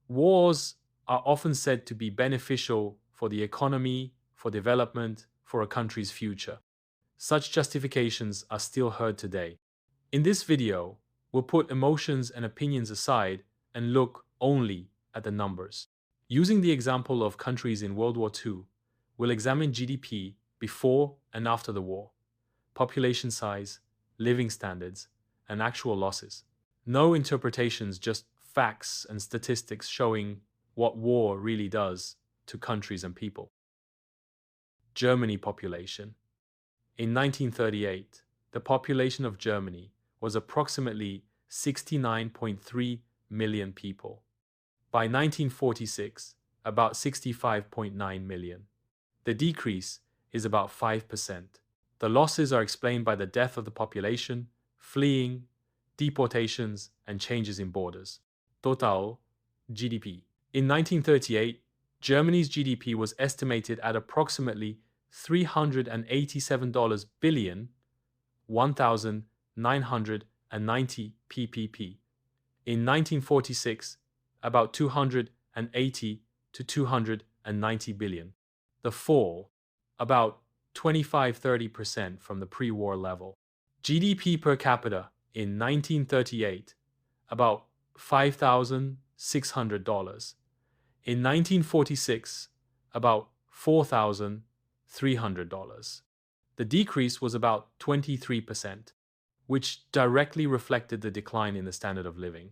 Wars are often said to be beneficial for the economy, for development, for a country's future. Such justifications are still heard today. In this video, we'll put emotions and opinions aside and look only at the numbers. Using the example of countries in World War II, we'll examine GDP before and after the war, population size, living standards, and actual losses. No interpretations, just facts and statistics showing what war really does to countries and people. Germany population. In 1938, the population of Germany was approximately 69.3 million people. By 1946, about 65.9 million. The decrease is about 5%. The losses are explained by the death of the population, fleeing, deportations, and changes in borders. Total GDP. In 1938, Germany's GDP was estimated at approximately $387 billion, 1,990 ppb. In 1946, about 280 to 290 billion. The fall, about 25–30% from the pre-war level. GDP per capita in 1938, about $5,600. In 1946, about $4,300. The decrease was about 23%, which directly reflected the decline in the standard of living.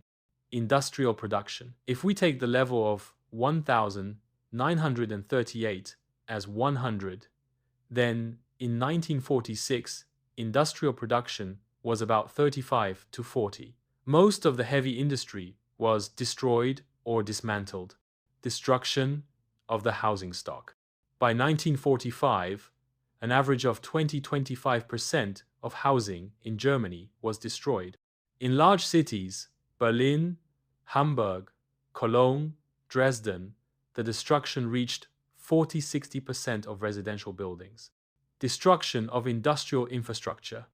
Industrial production. If we take the level of 1,938 as 100, then in 1946, industrial production was about 35 to 40. Most of the heavy industry was destroyed or dismantled. Destruction of the housing stock. By 1945, an average of 20–25% of housing in Germany was destroyed. In large cities, Berlin, Hamburg, Cologne, Dresden, the destruction reached 40–60% of residential buildings. Destruction of industrial infrastructure.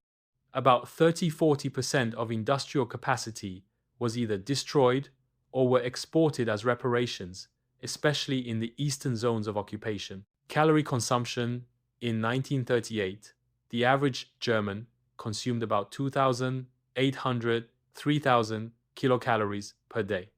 About 30–40% of industrial capacity was either destroyed or were exported as reparations, especially in the eastern zones of occupation. Calorie consumption. In 1938, the average German consumed about 2,800–3,000 kilocalories per day.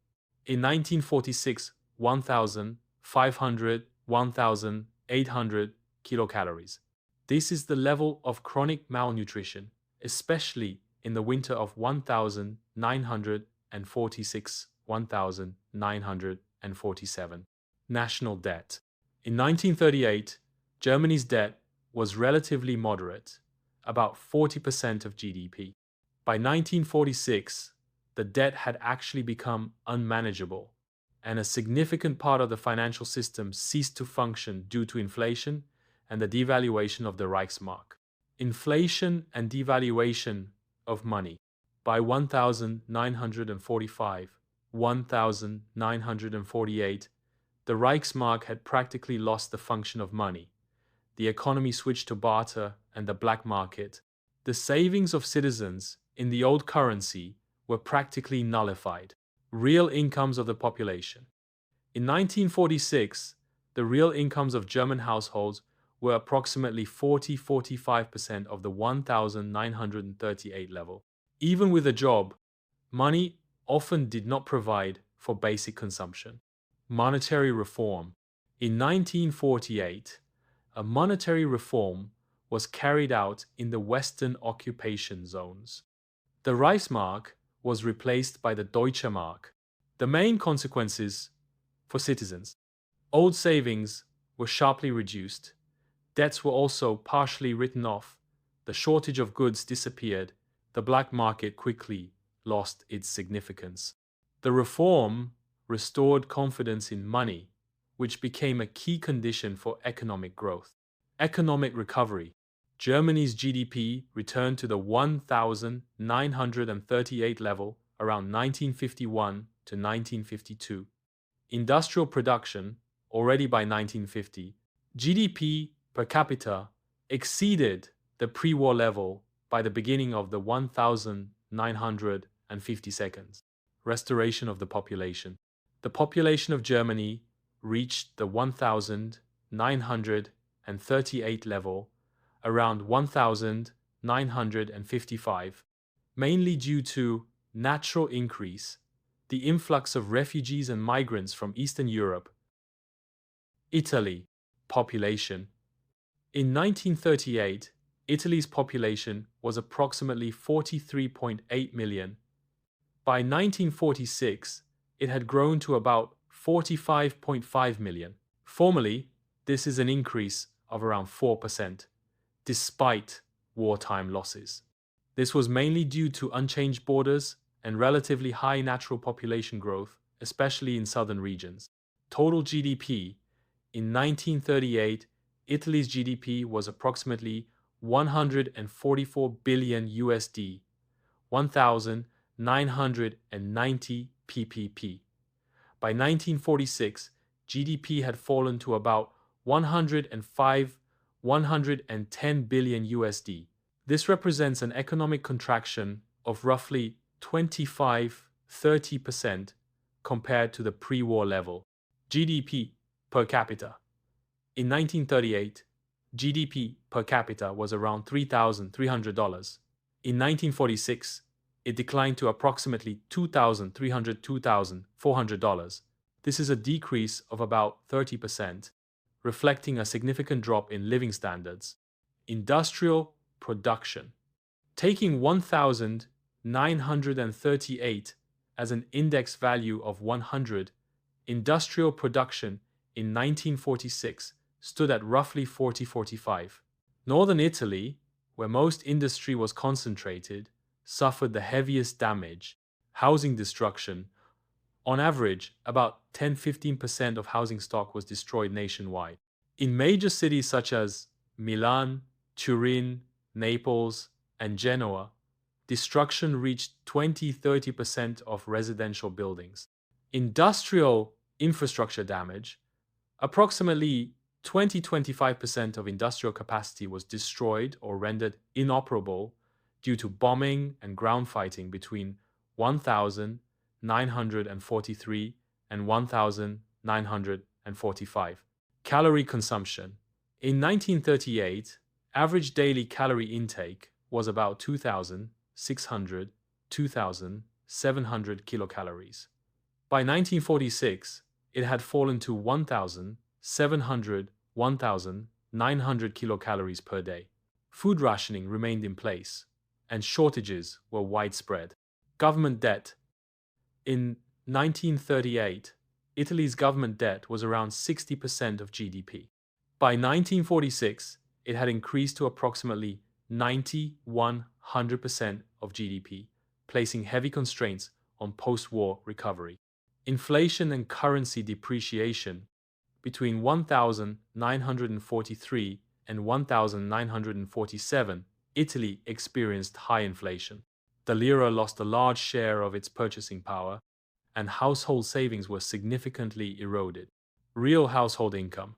In 1946, 1,500–1,800 kilocalories. This is the level of chronic malnutrition, especially in the winter of 1946–1947. National debt. In 1938, Germany's debt was relatively moderate, about 40% of GDP. By 1946, the debt had actually become unmanageable, and a significant part of the financial system ceased to function due to inflation and the devaluation of the Reichsmark. Inflation and devaluation of money. By 1945, 1948, the Reichsmark had practically lost the function of money. The economy switched to barter and the black market. The savings of citizens in the old currency were practically nullified. Real incomes of the population. In 1946, the real incomes of German households were approximately 40–45% of the 1938 level. Even with a job, money often did not provide for basic consumption. Monetary reform. In 1948, a monetary reform was carried out in the Western occupation zones. The Reichsmark was replaced by the Deutsche Mark. The main consequences for citizens. Old savings were sharply reduced. Debts were also partially written off. The shortage of goods disappeared. The black market quickly lost its significance. The reform restored confidence in money, which became a key condition for economic growth. Economic recovery. Germany's GDP returned to the 1938 level around 1951 to 1952. Industrial production, already by 1950, GDP per capita exceeded the pre-war level by the beginning of the 1950 seconds. Restoration of the population. The population of Germany reached the 1,938 level around 1,955, mainly due to natural increase, the influx of refugees and migrants from Eastern Europe. Italy population. In 1938, Italy's population was approximately 43.8 million. By 1946, it had grown to about 45.5 million. Formally, this is an increase of around 4%, despite wartime losses. This was mainly due to unchanged borders and relatively high natural population growth, especially in southern regions. Total GDP. In 1938, Italy's GDP was approximately 144 billion USD, 1,990 ppp. By 1946, GDP had fallen to about 110 billion USD. This represents an economic contraction of roughly 25–30% compared to the pre-war level. GDP per capita. In 1938, GDP per capita was around $3,300. In 1946, it declined to approximately $2,400. This is a decrease of about 30%, reflecting a significant drop in living standards. Industrial production. Taking 1,938 as an index value of 100, industrial production in 1946 stood at roughly 40–45. Northern Italy, where most industry was concentrated, suffered the heaviest damage. Housing destruction. On average, about 10–15% of housing stock was destroyed nationwide. In major cities such as Milan, Turin, Naples, and Genoa, destruction reached 20–30% of residential buildings. Industrial infrastructure damage. Approximately 20–25% of industrial capacity was destroyed or rendered inoperable due to bombing and ground fighting between 1943 and 1945. Calorie consumption. In 1938, average daily calorie intake was about 2,600–2,700 kilocalories. By 1946, it had fallen to 1,700–1,900 kilocalories per day. Food rationing remained in place, and shortages were widespread. Government debt. In 1938, Italy's government debt was around 60% of GDP. By 1946, it had increased to approximately 90–100% of GDP, placing heavy constraints on post-war recovery. Inflation and currency depreciation. Between 1943 and 1947, Italy experienced high inflation. The lira lost a large share of its purchasing power, and household savings were significantly eroded. Real household income.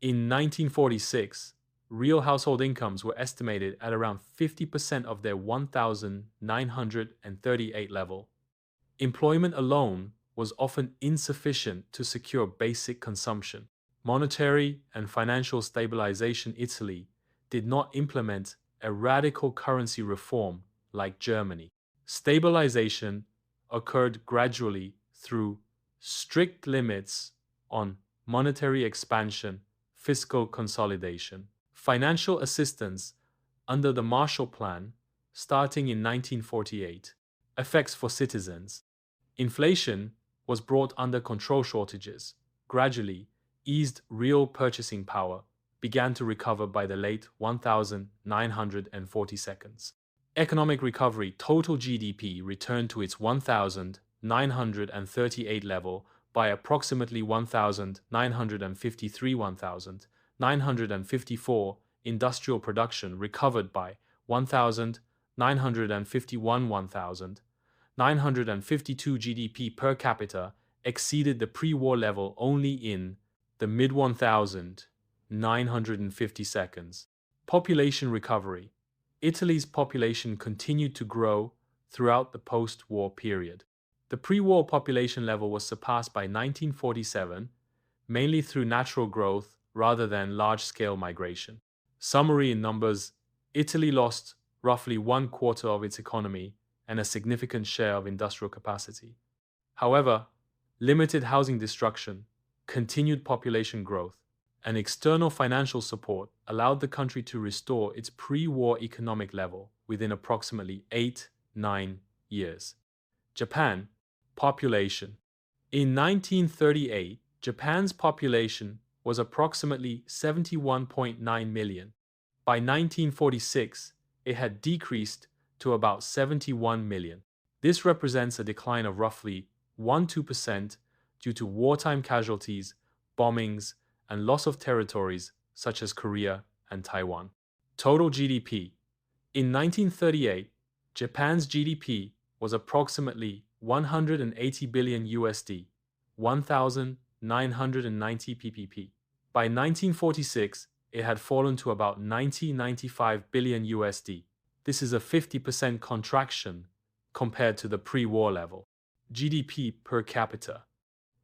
In 1946, real household incomes were estimated at around 50% of their 1,938 level. Employment alone was often insufficient to secure basic consumption. Monetary and financial stabilization. Italy did not implement a radical currency reform like Germany. Stabilization occurred gradually through strict limits on monetary expansion, fiscal consolidation, financial assistance under the Marshall Plan starting in 1948. Effects for citizens. Inflation was brought under control. Shortages gradually eased. Real purchasing power began to recover by the late 1940s. Economic recovery. Total GDP returned to its 1,938 level by approximately 1,953–1,954. Industrial production recovered by 1,951–1,952. GDP per capita exceeded the pre-war level only in the mid-1950s. Population recovery. Italy's population continued to grow throughout the post-war period. The pre-war population level was surpassed by 1947, mainly through natural growth rather than large-scale migration. Summary in numbers: Italy lost roughly 1/4 of its economy and a significant share of industrial capacity. However, limited housing destruction, continued population growth, and external financial support allowed the country to restore its pre-war economic level within approximately 8-9 years. Japan. Population. In 1938, Japan's population was approximately 71.9 million. By 1946, it had decreased to about 71 million. This represents a decline of roughly 1–2% due to wartime casualties, bombings, and loss of territories such as Korea and Taiwan. Total GDP. In 1938, Japan's GDP was approximately 180 billion USD, 1,990 ppb. By 1946, it had fallen to about 95 billion USD. This is a 50% contraction compared to the pre-war level. GDP per capita.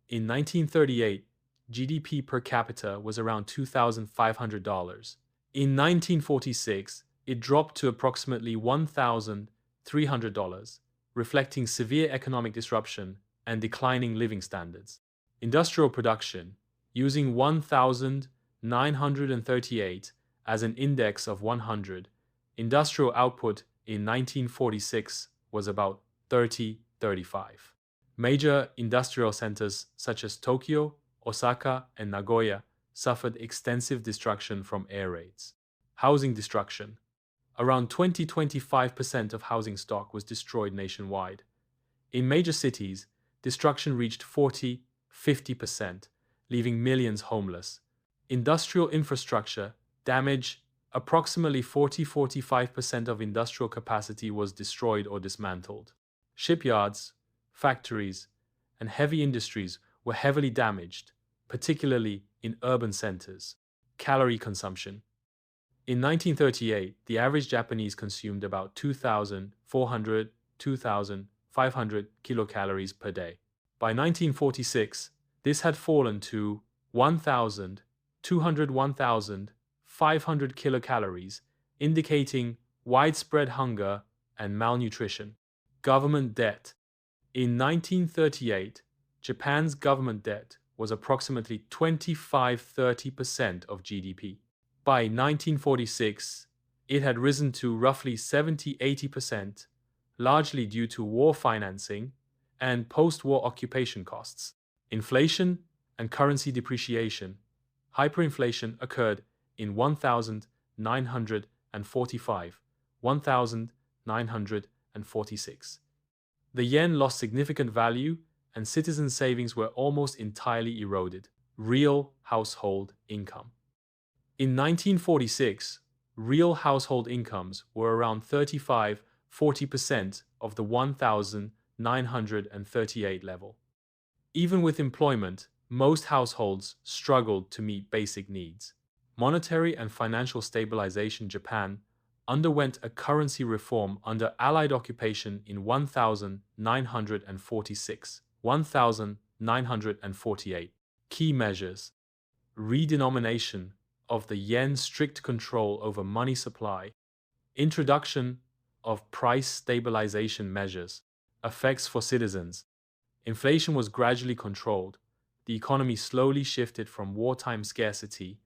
In 1938, GDP per capita was around $2,500. In 1946, it dropped to approximately $1,300, reflecting severe economic disruption and declining living standards. Industrial production, using 1,938 as an index of 100, industrial output in 1946 was about 35. Major industrial centers such as Tokyo, Osaka, and Nagoya suffered extensive destruction from air raids. Housing destruction. Around 20–25% of housing stock was destroyed nationwide. In major cities, destruction reached 40–50%, leaving millions homeless. Industrial infrastructure damage. Approximately 40–45% of industrial capacity was destroyed or dismantled. Shipyards, factories, and heavy industries were heavily damaged, particularly in urban centers. Calorie consumption. In 1938, the average Japanese consumed about 2,400–2,500 kilocalories per day. By 1946, this had fallen to 1,200–1,500 kilocalories, indicating widespread hunger and malnutrition. Government debt. In 1938, Japan's government debt was approximately 25–30% of GDP. By 1946, it had risen to roughly 70–80%, largely due to war financing and post-war occupation costs. Inflation and currency depreciation. Hyperinflation occurred in 1945, 1946. The yen lost significant value and citizen savings were almost entirely eroded. Real household income. In 1946, real household incomes were around 35–40% of the 1,938 level. Even with employment, most households struggled to meet basic needs. Monetary and financial stabilization. Japan underwent a currency reform under Allied occupation in 1946, 1948. Key measures. Redenomination of the yen, strict control over money supply, introduction of price stabilization measures, effects for citizens. Inflation was gradually controlled. The economy slowly shifted from wartime scarcity.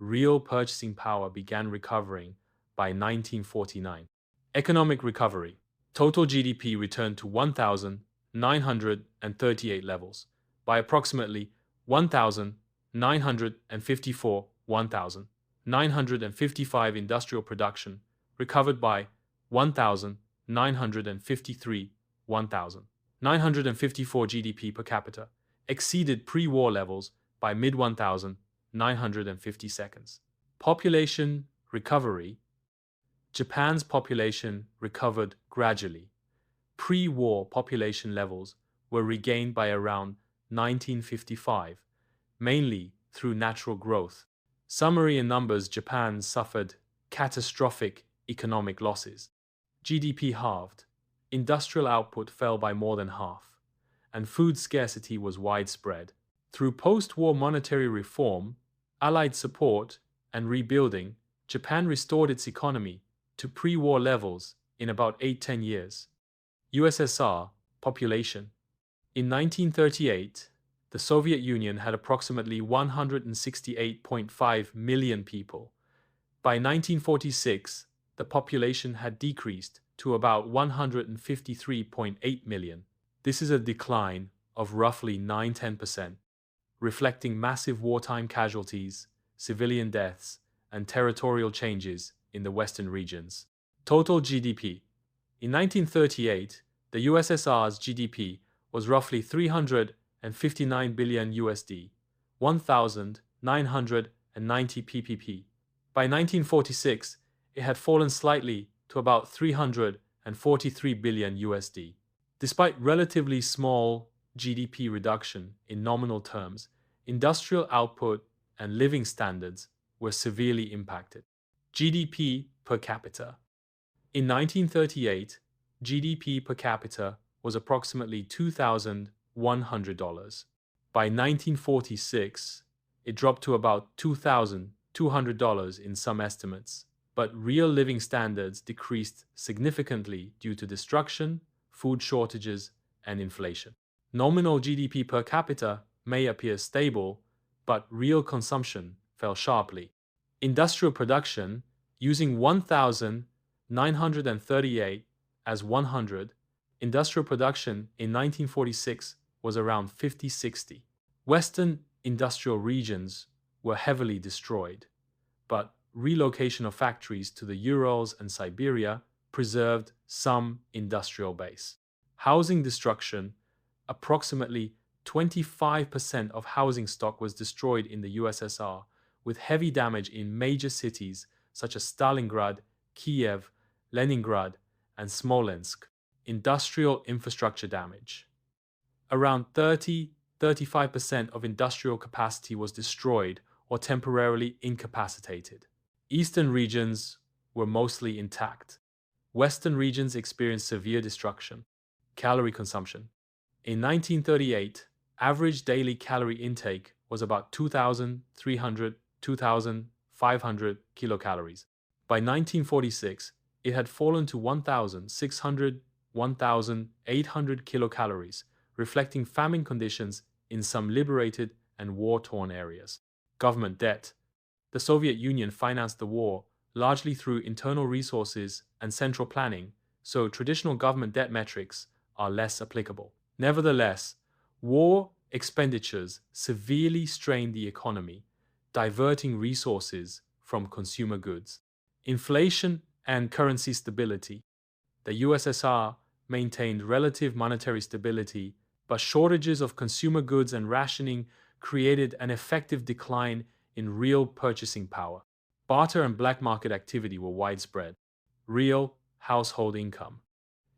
Real purchasing power began recovering by 1949. Economic recovery. Total GDP returned to 1,938 levels by approximately 1,954. 1,955 industrial production recovered by 1,953. 1,954 GDP per capita exceeded pre-war levels by mid-1950 seconds. Population recovery. Japan's population recovered gradually. Pre-war population levels were regained by around 1955, mainly through natural growth. Summary in numbers: Japan suffered catastrophic economic losses. GDP halved. Industrial output fell by more than half. and food scarcity was widespread. Through post-war monetary reform, Allied support, and rebuilding, Japan restored its economy to pre-war levels in about 8–10 years. USSR population. In 1938, the Soviet Union had approximately 168.5 million people. By 1946, the population had decreased to about 153.8 million. This is a decline of roughly 9–10%, reflecting massive wartime casualties, civilian deaths, and territorial changes in the western regions. Total GDP. In 1938, the USSR's GDP was roughly 359 billion USD, 1,990 ppb. By 1946, it had fallen slightly to about 343 billion USD. Despite relatively small GDP reduction in nominal terms, industrial output and living standards were severely impacted. GDP per capita. In 1938, GDP per capita was approximately $2,100. By 1946, it dropped to about $2,200 in some estimates, but real living standards decreased significantly due to destruction, food shortages, and inflation. Nominal GDP per capita may appear stable, but real consumption fell sharply. Industrial production, using 1,938 as 100, industrial production in 1946 was around 50–60. Western industrial regions were heavily destroyed, but relocation of factories to the Urals and Siberia preserved some industrial base. Housing destruction. Approximately 25% of housing stock was destroyed in the USSR, with heavy damage in major cities such as Stalingrad, Kiev, Leningrad, and Smolensk. Industrial infrastructure damage. Around 30–35% of industrial capacity was destroyed or temporarily incapacitated. Eastern regions were mostly intact. Western regions experienced severe destruction. Calorie consumption. In 1938, average daily calorie intake was about 2,300–2,500 kilocalories. By 1946, it had fallen to 1,600–1,800 kilocalories, reflecting famine conditions in some liberated and war-torn areas. Government debt. The Soviet Union financed the war largely through internal resources and central planning, so traditional government debt metrics are less applicable. Nevertheless, war expenditures severely strained the economy, diverting resources from consumer goods. Inflation and currency stability. The USSR maintained relative monetary stability, but shortages of consumer goods and rationing created an effective decline in real purchasing power. Barter and black market activity were widespread. Real household income.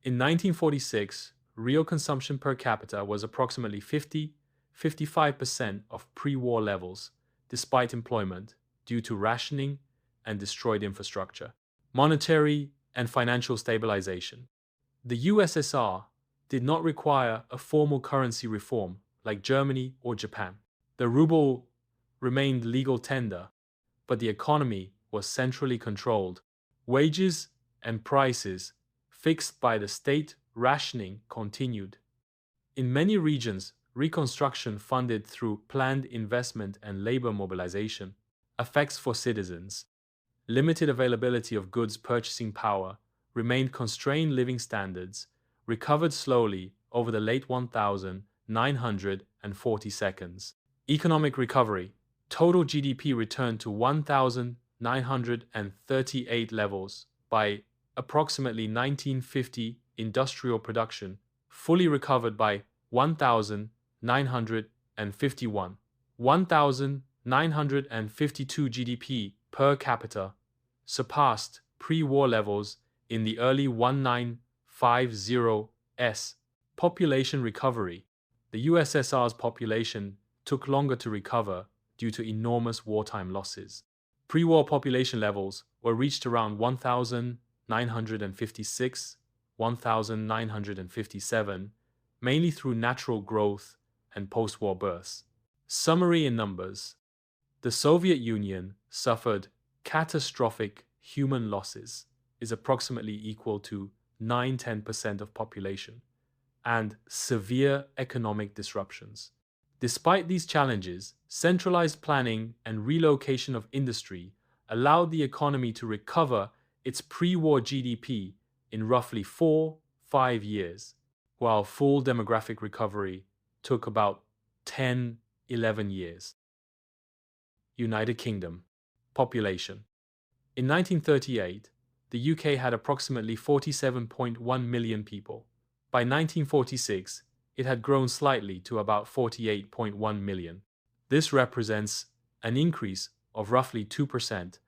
In 1946, real consumption per capita was approximately 50–55% of pre-war levels, despite employment, due to rationing and destroyed infrastructure. Monetary and financial stabilization. The USSR did not require a formal currency reform like Germany or Japan. The ruble remained legal tender, but the economy was centrally controlled. Wages and prices fixed by the state rationing continued. In many regions, reconstruction funded through planned investment and labor mobilization. Effects for citizens. Limited availability of goods purchasing power, remained constrained living standards, recovered slowly over the late 1940 seconds. Economic recovery. Total GDP returned to 1,938 levels by approximately 1950. Industrial production fully recovered by 1,951. 1,952 GDP per capita surpassed pre-war levels in the early 1950s. Population recovery. The USSR's population took longer to recover due to enormous wartime losses. Pre-war population levels were reached around 1,956, 1,957, mainly through natural growth and post-war births. Summary in numbers. The Soviet Union suffered catastrophic human losses, is approximately equal to 9–10% of population, and severe economic disruptions. Despite these challenges, centralized planning and relocation of industry allowed the economy to recover its pre-war GDP in roughly 4–5 years, while full demographic recovery took about 10–11 years. United Kingdom. Population. In 1938, the UK had approximately 47.1 million people. By 1946, it had grown slightly to about 48.1 million. This represents an increase of roughly 2%,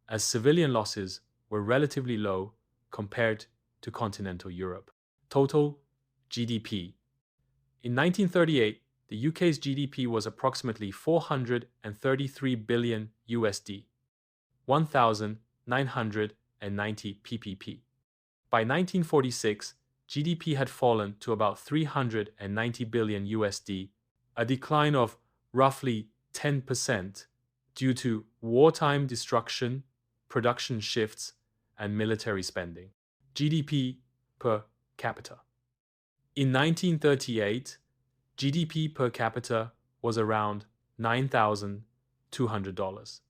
as civilian losses were relatively low compared to continental Europe. Total GDP. In 1938, the UK's GDP was approximately 433 billion USD, 1,990 ppb. By 1946, GDP had fallen to about 390 billion USD, a decline of roughly 10% due to wartime destruction, production shifts, and military spending. GDP per capita. In 1938, GDP per capita was around $9,200.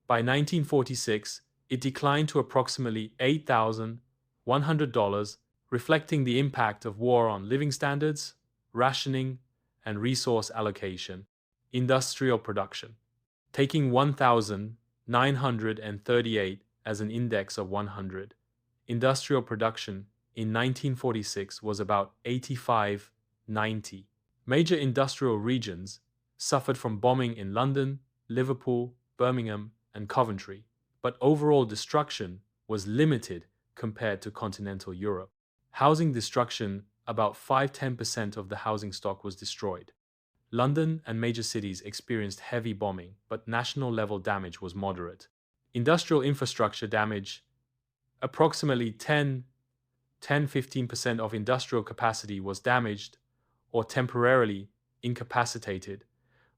By 1946, it declined to approximately $8,100, reflecting the impact of war on living standards, rationing, and resource allocation. Industrial production. Taking 1,938 as an index of 100, industrial production in 1946 was about 85–90. Major industrial regions suffered from bombing in London, Liverpool, Birmingham, and Coventry, but overall destruction was limited compared to continental Europe. Housing destruction, about 5–10% of the housing stock was destroyed. London and major cities experienced heavy bombing, but national-level damage was moderate. Industrial infrastructure damage, approximately 10–15% of industrial capacity was damaged or temporarily incapacitated,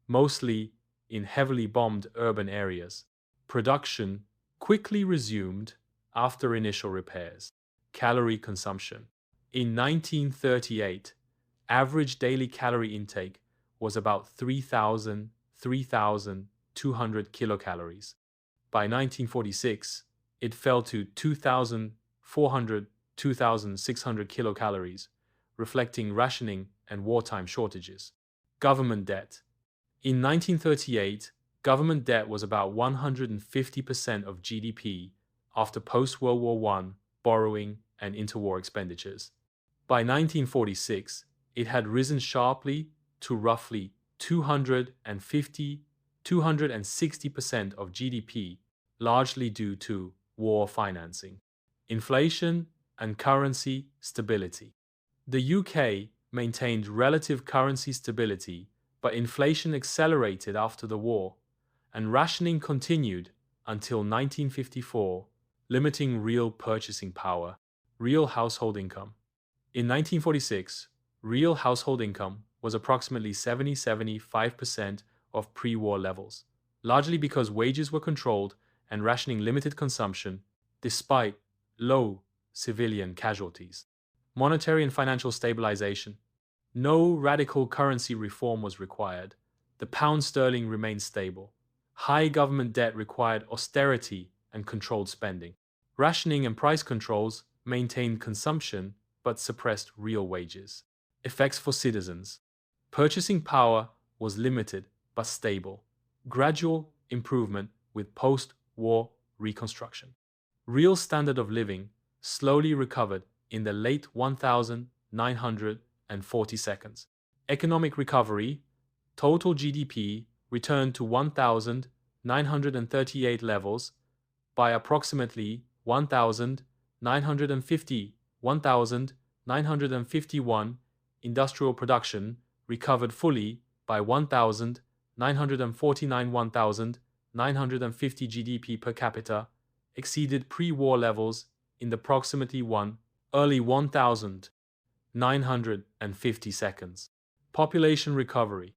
mostly in heavily bombed urban areas. Production quickly resumed after initial repairs. Calorie consumption. In 1938, average daily calorie intake was about 3,200 kilocalories. By 1946, it fell to 2,400–2,600 kilocalories, reflecting rationing and wartime shortages. Government debt. In 1938, government debt was about 150% of GDP after post-World War I borrowing and interwar expenditures. By 1946, it had risen sharply to roughly 250–260% of GDP, largely due to war financing, inflation, and currency stability. The UK maintained relative currency stability, but inflation accelerated after the war, and rationing continued until 1954, limiting real purchasing power. Real household income. In 1946, real household income was approximately 70–75% of pre-war levels, largely because wages were controlled and rationing limited consumption, despite low civilian casualties. Monetary and financial stabilization. No radical currency reform was required. The pound sterling remained stable. High government debt required austerity and controlled spending. Rationing and price controls maintained consumption but suppressed real wages. Effects for citizens. Purchasing power was limited but stable. Gradual improvement with post-war reconstruction. Real standard of living slowly recovered in the late 1940s. Economic recovery. Total GDP returned to 1,938 levels by approximately 1,951. Industrial production recovered fully by 1,949. 1,950 GDP per capita exceeded pre-war levels in the early 1,000. 950 seconds. Population recovery.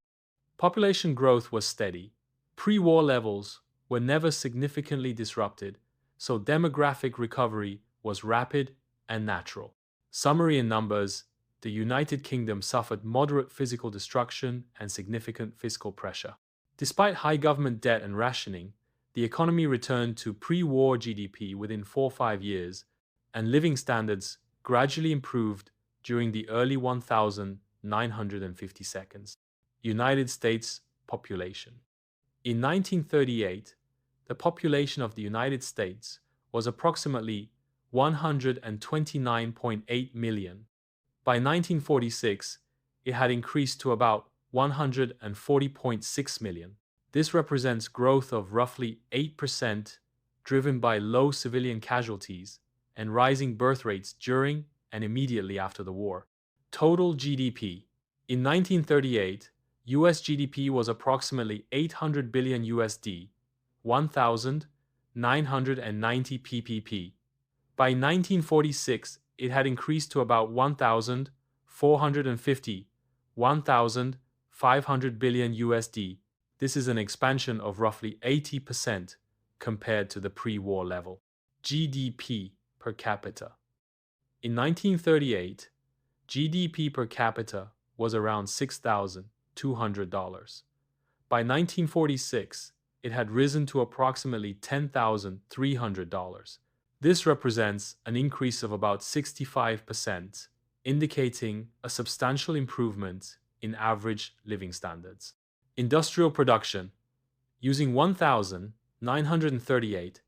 Population growth was steady. Pre-war levels were never significantly disrupted, so demographic recovery was rapid and natural. Summary in numbers: the United Kingdom suffered moderate physical destruction and significant fiscal pressure. Despite high government debt and rationing, the economy returned to pre-war GDP within 4 or 5 years, and living standards gradually improved during the early 1950 seconds. United States population. In 1938, the population of the United States was approximately 129.8 million. By 1946, it had increased to about 140.6 million. This represents growth of roughly 8%, driven by low civilian casualties and rising birth rates during and immediately after the war. Total GDP. In 1938, US GDP was approximately 800 billion USD, 1,990 ppb. By 1946, it had increased to about 1,450, 1,500 billion USD. This is an expansion of roughly 80% compared to the pre-war level. GDP per capita. In 1938, GDP per capita was around $6,200. By 1946, it had risen to approximately $10,300. This represents an increase of about 65%, indicating a substantial improvement in average living standards. Industrial production. Using 1,938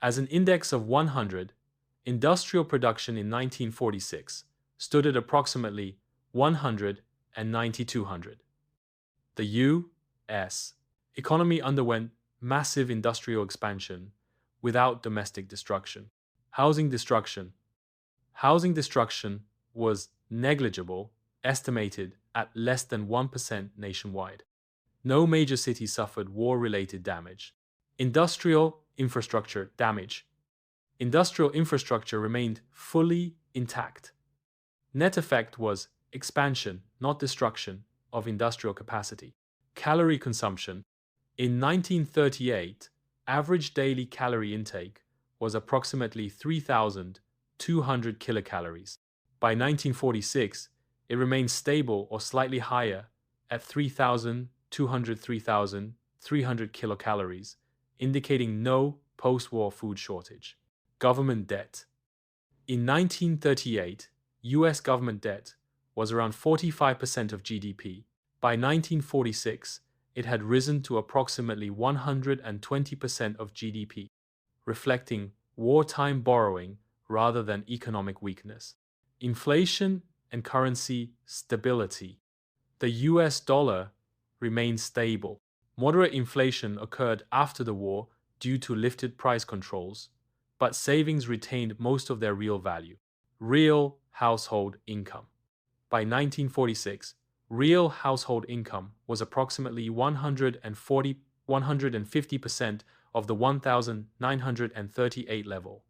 as an index of 100, industrial production in 1946 stood at approximately 100 and 9,200. The U.S. economy underwent massive industrial expansion without domestic destruction. Housing destruction. Housing destruction was negligible, estimated at less than 1% nationwide. No major city suffered war-related damage. Industrial infrastructure damage. Industrial infrastructure remained fully intact. Net effect was expansion, not destruction, of industrial capacity. Calorie consumption. In 1938, average daily calorie intake was approximately 3,200 kilocalories. By 1946, it remained stable or slightly higher at 3,300 kilocalories, indicating no post-war food shortage. Government debt. In 1938, US government debt was around 45% of GDP. By 1946, it had risen to approximately 120% of GDP, reflecting wartime borrowing rather than economic weakness. Inflation and currency stability. The US dollar remained stable. Moderate inflation occurred after the war due to lifted price controls, but savings retained most of their real value. Real household income. By 1946, real household income was approximately 150% of the 1,938 level.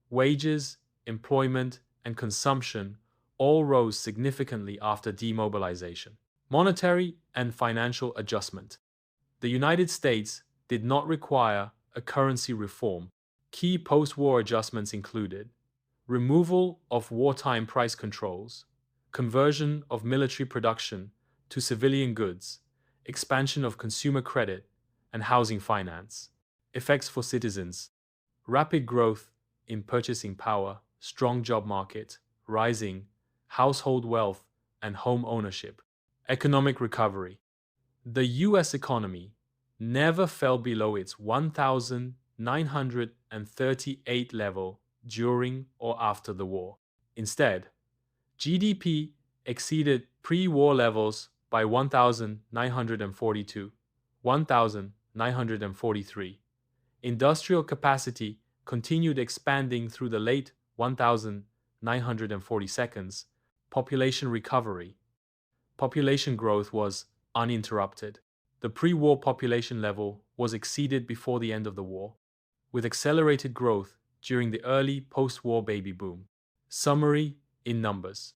Wages, employment, and consumption all rose significantly after demobilization. Monetary and financial adjustment. The United States did not require a currency reform. Key post-war adjustments included removal of wartime price controls, conversion of military production to civilian goods, expansion of consumer credit and housing finance. Effects for citizens. Rapid growth in purchasing power, strong job market, rising household wealth and home ownership. Economic recovery. The US economy never fell below its 1,938 level during or after the war. Instead, GDP exceeded pre-war levels by 1,942, 1,943. Industrial capacity continued expanding through the late 1940 seconds. Population recovery. Population growth was uninterrupted. The pre-war population level was exceeded before the end of the war, with accelerated growth during the early post-war baby boom. Summary in numbers.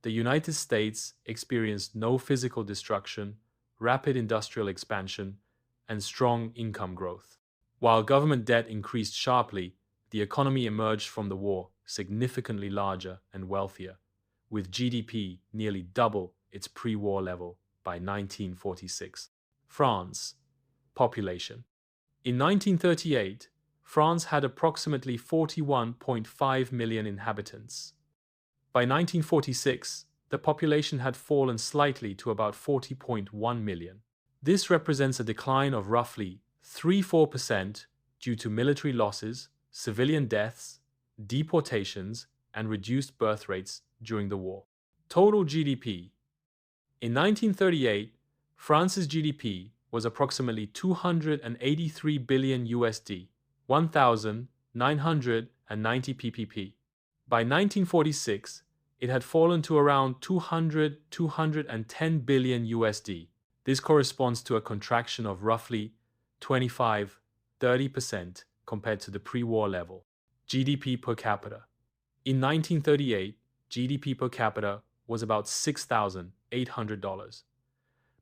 The United States experienced no physical destruction, rapid industrial expansion, and strong income growth. While government debt increased sharply, the economy emerged from the war significantly larger and wealthier, with GDP nearly double its pre-war level by 1946. France. Population. In 1938, France had approximately 41.5 million inhabitants. By 1946, the population had fallen slightly to about 40.1 million. This represents a decline of roughly 3–4% due to military losses, civilian deaths, deportations, and reduced birth rates during the war. Total GDP. In 1938, France's GDP was approximately 283 billion USD, 1,990 ppb. By 1946, it had fallen to around 210 billion USD. This corresponds to a contraction of roughly 25–30% compared to the pre-war level. GDP per capita. In 1938, GDP per capita was about $6,800.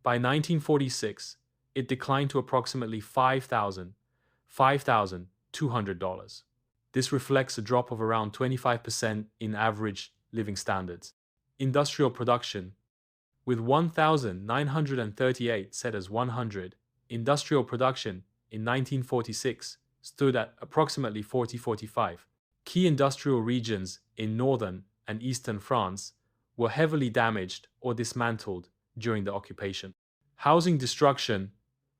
By 1946, it declined to approximately $5,200. This reflects a drop of around 25% in average living standards. Industrial production. With 1,938 set as 100, industrial production in 1946 stood at approximately 40–45. Key industrial regions in northern and eastern France were heavily damaged or dismantled during the occupation. Housing destruction.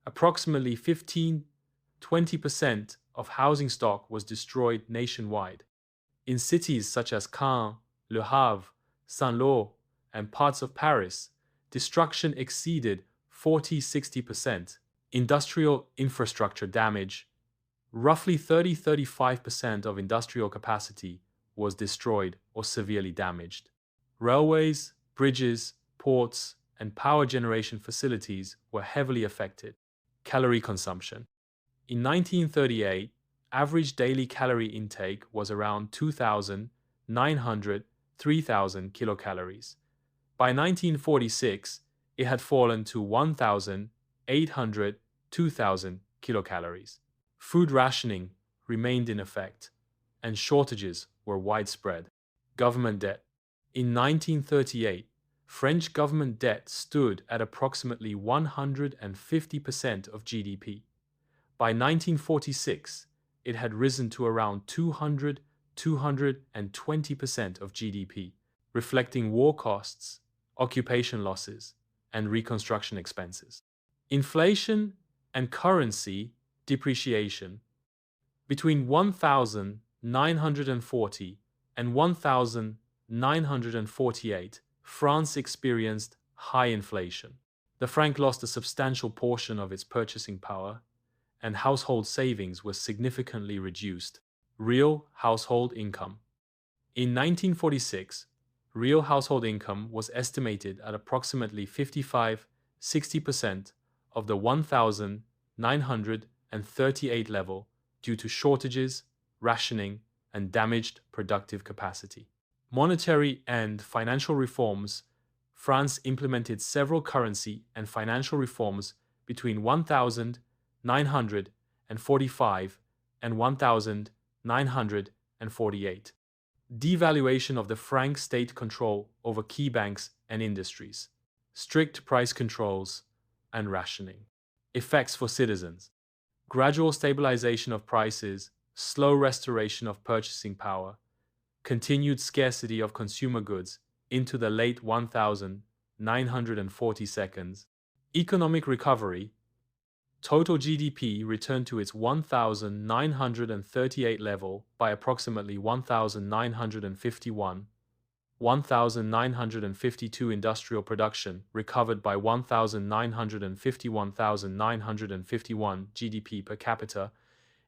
Approximately 15–20% of housing stock was destroyed nationwide. In cities such as Caen, Le Havre, Saint-Lô, and parts of Paris, destruction exceeded 40–60%. Industrial infrastructure damage. Roughly 30–35% of industrial capacity was destroyed or severely damaged. Railways, bridges, ports, and power generation facilities were heavily affected. Calorie consumption. In 1938, average daily calorie intake was around 2,900–3,000 kilocalories. By 1946, it had fallen to 1,800–2,000 kilocalories. Food rationing remained in effect, and shortages were widespread. Government debt. In 1938, French government debt stood at approximately 150% of GDP. By 1946, it had risen to around 220% of GDP, reflecting war costs, occupation losses, and reconstruction expenses. Inflation and currency depreciation. Between 1940 and 1948, France experienced high inflation. The franc lost a substantial portion of its purchasing power, and household savings were significantly reduced. Real household income. In 1946, real household income was estimated at approximately 55–60% of the 1,938 level due to shortages, rationing, and damaged productive capacity. Monetary and financial reforms. France implemented several currency and financial reforms between 1945 and 1948. Devaluation of the franc, state control over key banks and industries, strict price controls, and rationing. Effects for citizens. Gradual stabilization of prices, slow restoration of purchasing power, continued scarcity of consumer goods into the late 1940s. Economic recovery. Total GDP returned to its 1938 level by approximately 1951. 1952 industrial production recovered by 1951 GDP per capita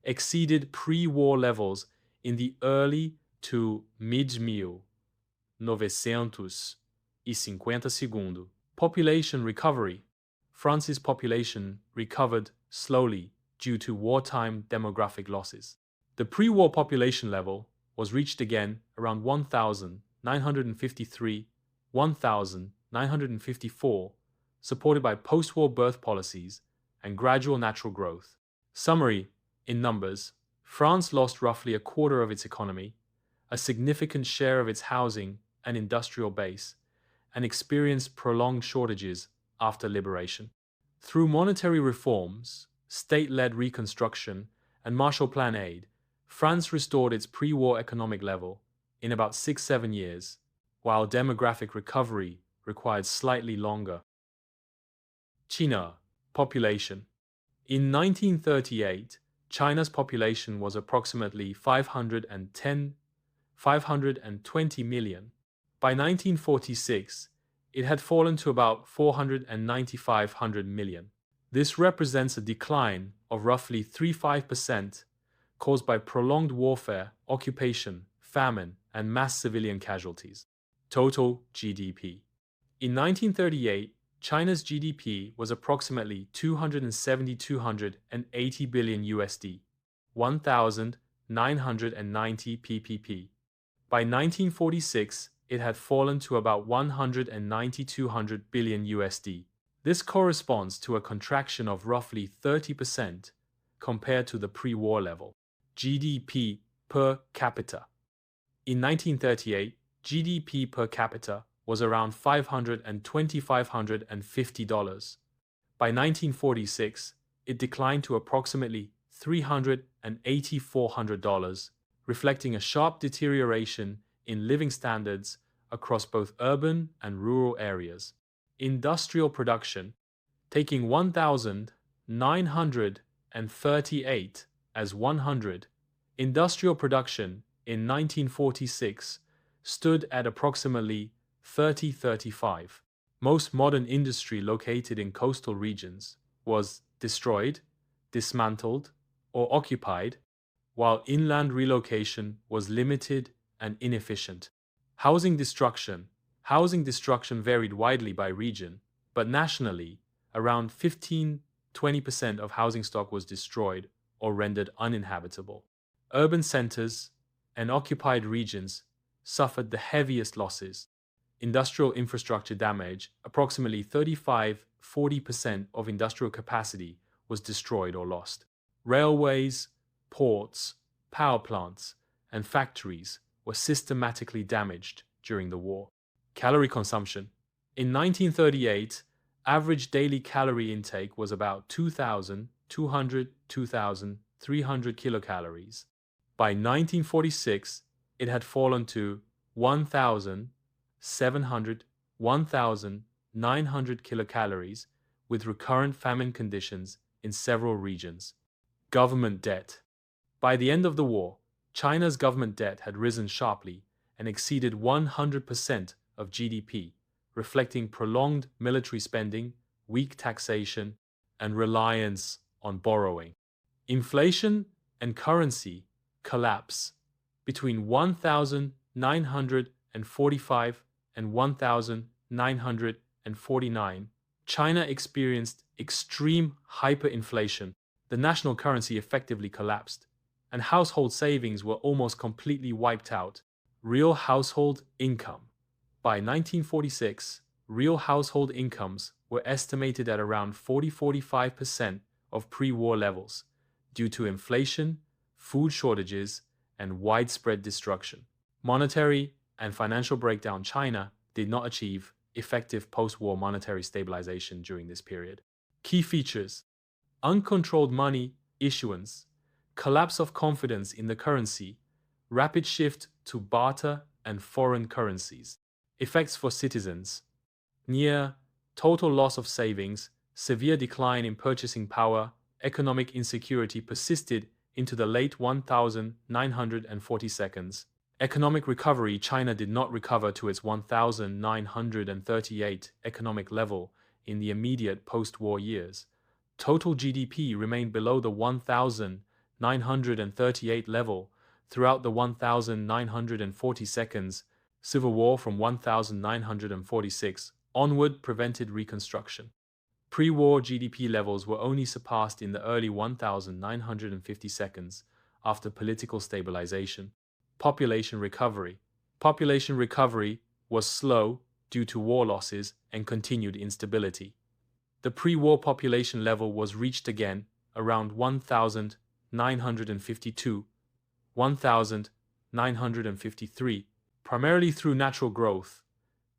exceeded pre-war levels in the early to mid-1950. Population recovery. France's population recovered slowly due to wartime demographic losses. The pre-war population level was reached again around 1953, 1,954, supported by post-war birth policies and gradual natural growth. Summary: in numbers, France lost roughly a quarter of its economy, a significant share of its housing and industrial base, and experienced prolonged shortages after liberation. Through monetary reforms, state-led reconstruction, and Marshall Plan aid, France restored its pre-war economic level in about 6-7 years, while demographic recovery required slightly longer. China, population. In 1938, China's population was approximately 520 million. By 1946, it had fallen to about 495 million. This represents a decline of roughly 35%, caused by prolonged warfare, occupation, famine, and mass civilian casualties. Total GDP. In 1938, China's GDP was approximately 280 billion USD, 1,990 ppb. By 1946, it had fallen to about 200 billion USD. This corresponds to a contraction of roughly 30% compared to the pre-war level. GDP per capita. In 1938, GDP per capita was around $550. By 1946, it declined to approximately $384, reflecting a sharp deterioration in living standards across both urban and rural areas. Industrial production, taking 1,938 as 100, industrial production in 1946 stood at approximately 3035. Most modern industry located in coastal regions was destroyed, dismantled, or occupied, while inland relocation was limited and inefficient. Housing destruction. Housing destruction varied widely by region, but nationally, around 15–20% of housing stock was destroyed or rendered uninhabitable. Urban centers and occupied regions suffered the heaviest losses. Industrial infrastructure damage, approximately 35–40% of industrial capacity was destroyed or lost. Railways, ports, power plants, and factories were systematically damaged during the war. Calorie consumption. In 1938, average daily calorie intake was about 2,200–2,300 kilocalories. By 1946, it had fallen to 1,700–1,900 kilocalories, with recurrent famine conditions in several regions. Government debt. By the end of the war, China's government debt had risen sharply and exceeded 100% of GDP, reflecting prolonged military spending, weak taxation, and reliance on borrowing. Inflation and currency collapse. Between 1945 and 1949, China experienced extreme hyperinflation. The national currency effectively collapsed, and household savings were almost completely wiped out. Real household income. By 1946, real household incomes were estimated at around 40–45% of pre-war levels due to inflation, food shortages, and widespread destruction. Monetary and financial breakdown. China did not achieve effective post-war monetary stabilization during this period. Key features: uncontrolled money issuance, collapse of confidence in the currency, rapid shift to barter and foreign currencies. Effects for citizens: near total loss of savings, severe decline in purchasing power, economic insecurity persisted into the late 1940s. Economic recovery. China did not recover to its 1938 economic level in the immediate post-war years. Total GDP remained below the 1938 level throughout the 1940s. Civil War from 1946 onward prevented reconstruction. Pre-war GDP levels were only surpassed in the early 1950s after political stabilization. Population recovery. Population recovery was slow due to war losses and continued instability. The pre-war population level was reached again around 1952, 1953, primarily through natural growth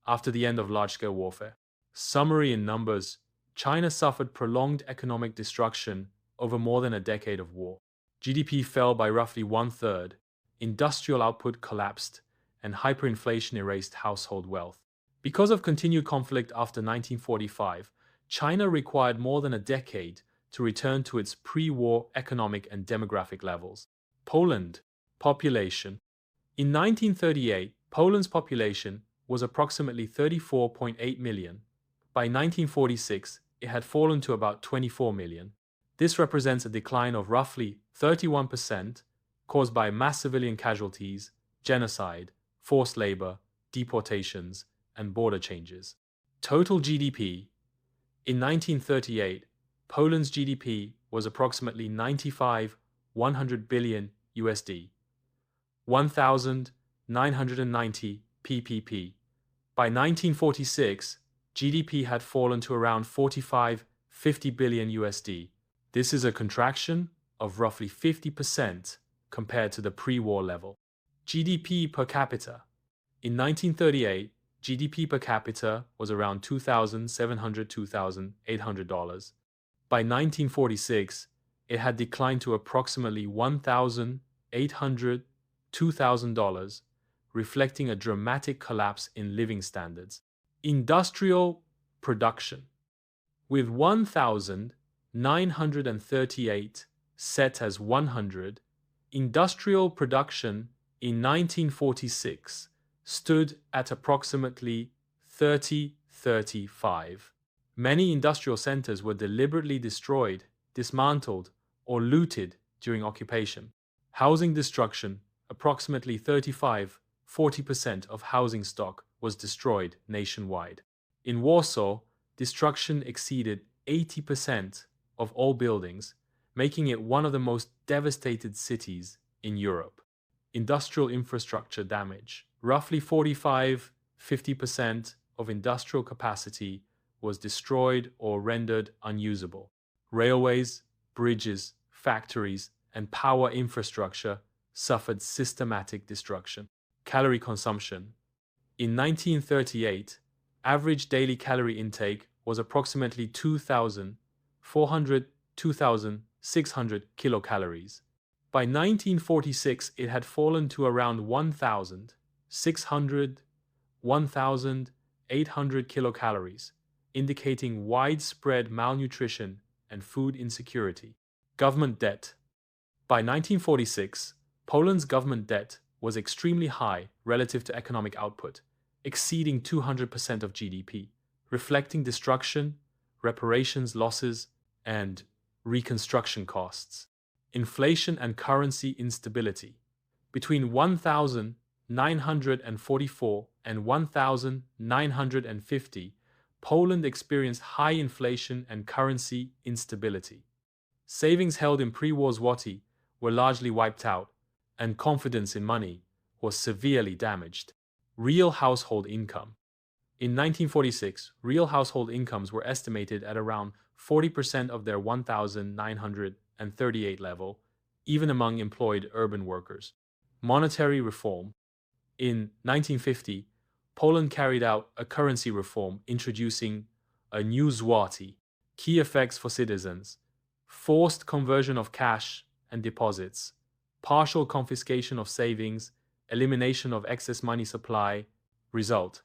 after the end of large-scale warfare. Summary in numbers: China suffered prolonged economic destruction over more than a decade of war. GDP fell by roughly one-third, industrial output collapsed, and hyperinflation erased household wealth. Because of continued conflict after 1945, China required more than a decade to return to its pre-war economic and demographic levels. Poland. Population. In 1938, Poland's population was approximately 34.8 million. By 1946, it had fallen to about 24 million. This represents a decline of roughly 31%, caused by mass civilian casualties, genocide, forced labor, deportations, and border changes. Total GDP. In 1938, Poland's GDP was approximately 100 billion USD, 1,990 PPP. By 1946, GDP had fallen to around 50 billion USD. This is a contraction of roughly 50% compared to the pre-war level. GDP per capita. In 1938, GDP per capita was around $2,700 to $2,800. By 1946, it had declined to approximately $1,800 to $2,000, reflecting a dramatic collapse in living standards. Industrial production. With 1,938 set as 100, industrial production in 1946 stood at approximately 35. Many industrial centers were deliberately destroyed, dismantled, or looted during occupation. Housing destruction. Approximately 40% of housing stock was destroyed nationwide. In Warsaw, destruction exceeded 80% of all buildings, making it one of the most devastated cities in Europe. Industrial infrastructure damage. Roughly 50% of industrial capacity was destroyed or rendered unusable. Railways, bridges, factories, and power infrastructure suffered systematic destruction. Calorie consumption. In 1938, average daily calorie intake was approximately 2,400 to 2,600 kilocalories. By 1946, it had fallen to around 1,600 1,800 kilocalories, indicating widespread malnutrition and food insecurity. Government debt. By 1946, Poland's government debt was extremely high relative to economic output, exceeding 200% of GDP, reflecting destruction, reparations losses, and reconstruction costs. Inflation and currency instability. Between 1944 and 1950, Poland experienced high inflation and currency instability. Savings held in pre-war zloty were largely wiped out, and confidence in money was severely damaged. Real household income. In 1946, real household incomes were estimated at around 40% of their 1,938 level, even among employed urban workers. Monetary reform. In 1950, Poland carried out a currency reform introducing a new zloty. Key effects for citizens: forced conversion of cash and deposits, partial confiscation of savings, elimination of excess money supply. Result: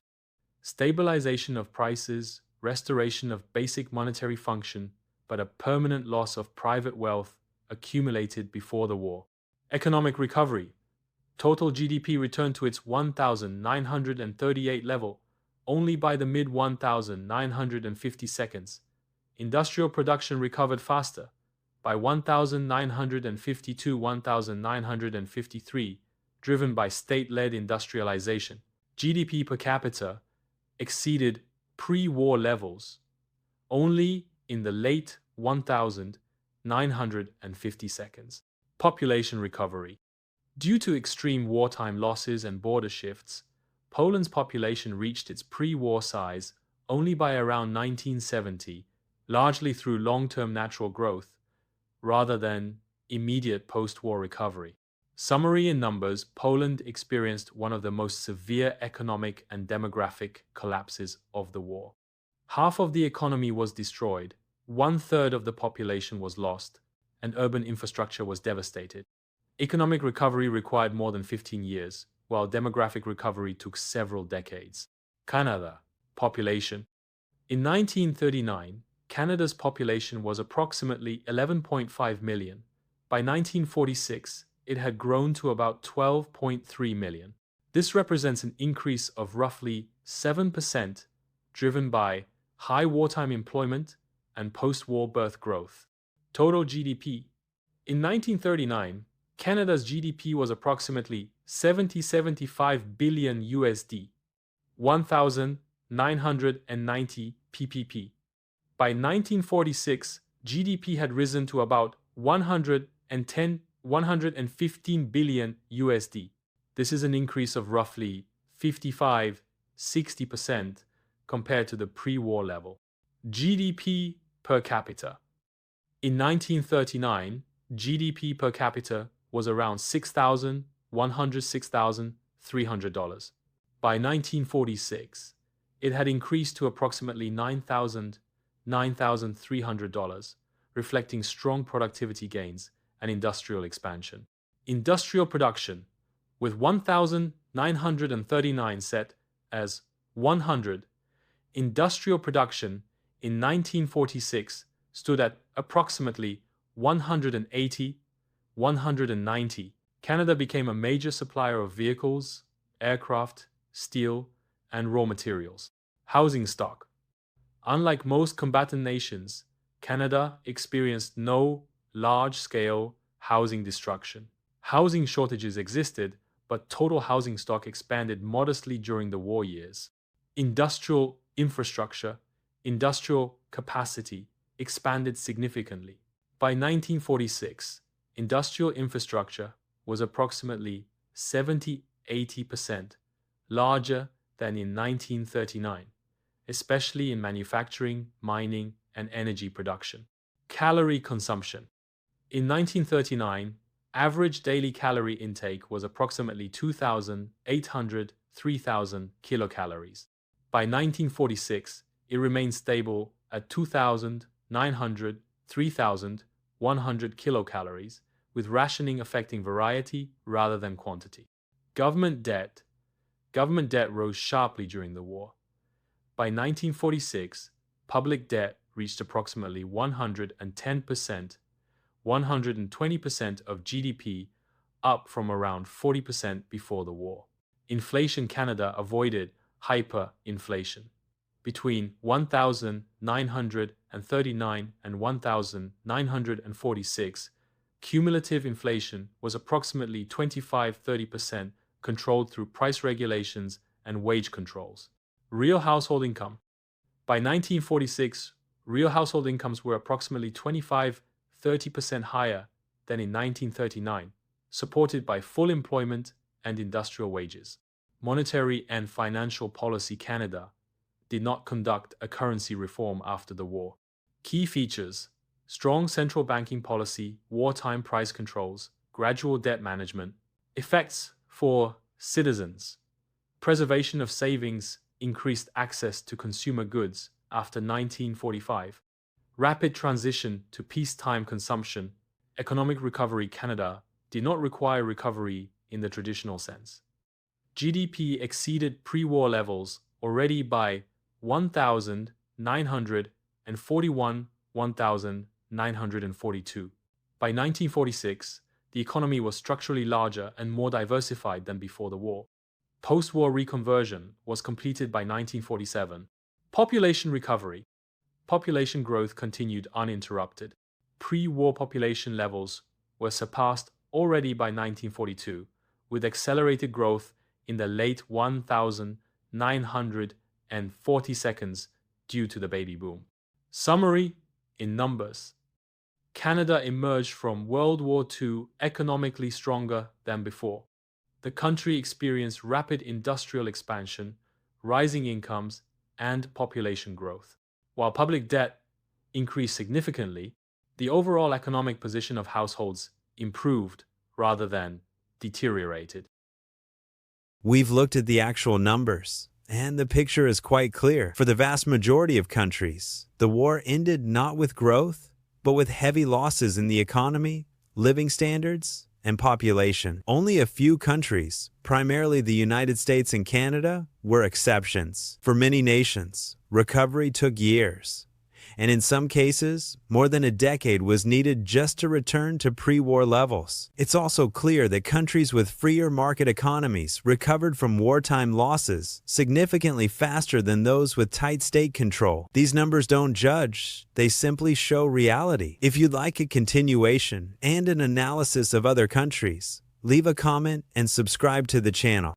stabilization of prices, restoration of basic monetary function, but a permanent loss of private wealth accumulated before the war. Economic recovery. Total GDP returned to its 1,938 level only by the mid-1950s. Industrial production recovered faster. By 1952-1953, driven by state-led industrialization. GDP per capita exceeded pre-war levels only in the late 1950s. Population recovery. Due to extreme wartime losses and border shifts, Poland's population reached its pre-war size only by around 1970, largely through long-term natural growth, rather than immediate post-war recovery. Summary in numbers, Poland experienced one of the most severe economic and demographic collapses of the war. Half of the economy was destroyed, one-third of the population was lost, and urban infrastructure was devastated. Economic recovery required more than 15 years, while demographic recovery took several decades. Canada. Population. In 1939, Canada's population was approximately 11.5 million. By 1946, it had grown to about 12.3 million. This represents an increase of roughly 7%, driven by high wartime employment and post-war birth growth. Total GDP. In 1939, Canada's GDP was approximately 75 billion USD, 1,990 PPP. By 1946, GDP had risen to about 115 billion USD. This is an increase of roughly 55–60% compared to the pre-war level. GDP per capita. In 1939, GDP per capita was around $6,300. By 1946, it had increased to approximately $9,300, reflecting strong productivity gains and industrial expansion. Industrial production, with 1,939 set as 100, industrial production in 1946 stood at approximately 190. Canada became a major supplier of vehicles, aircraft, steel, and raw materials. Housing stock. Unlike most combatant nations, Canada experienced no large-scale housing destruction. Housing shortages existed, but total housing stock expanded modestly during the war years. Industrial infrastructure, industrial capacity expanded significantly. By 1946, industrial infrastructure was approximately 70–80% larger than in 1939, especially in manufacturing, mining, and energy production. Calorie consumption. In 1939, average daily calorie intake was approximately 2,800–3,000 kilocalories. By 1946, it remained stable at 2,900–3,100 kilocalories, with rationing affecting variety rather than quantity. Government debt. Government debt rose sharply during the war. By 1946, public debt reached approximately 110%, 120% of GDP, up from around 40% before the war. Inflation. Canada avoided hyperinflation. Between 1939 and 1946, cumulative inflation was approximately 25–30%, controlled through price regulations and wage controls. Real household income. By 1946, real household incomes were approximately 25–30% higher than in 1939, supported by full employment and industrial wages. Monetary and financial policy. Canada did not conduct a currency reform after the war. Key features: strong central banking policy, wartime price controls, gradual debt management. Effects for citizens: preservation of savings, increased access to consumer goods after 1945, rapid transition to peacetime consumption. Economic recovery. Canada did not require recovery in the traditional sense. GDP exceeded pre-war levels already by 1,941–1,942. By 1946, the economy was structurally larger and more diversified than before the war. Post-war reconversion was completed by 1947. Population recovery. Population growth continued uninterrupted. Pre-war population levels were surpassed already by 1942, with accelerated growth in the late 1940s due to the baby boom. Summary in numbers. Canada emerged from World War II economically stronger than before. the country experienced rapid industrial expansion, rising incomes, and population growth. While public debt increased significantly, the overall economic position of households improved rather than deteriorated. We've looked at the actual numbers, and the picture is quite clear. For the vast majority of countries, the war ended not with growth, but with heavy losses in the economy, living standards, and population. Only a few countries, primarily the United States and Canada, were exceptions. For many nations, recovery took years, and in some cases, more than a decade was needed just to return to pre-war levels. It's also clear that countries with freer market economies recovered from wartime losses significantly faster than those with tight state control. These numbers don't judge, they simply show reality. If you'd like a continuation and an analysis of other countries, leave a comment and subscribe to the channel.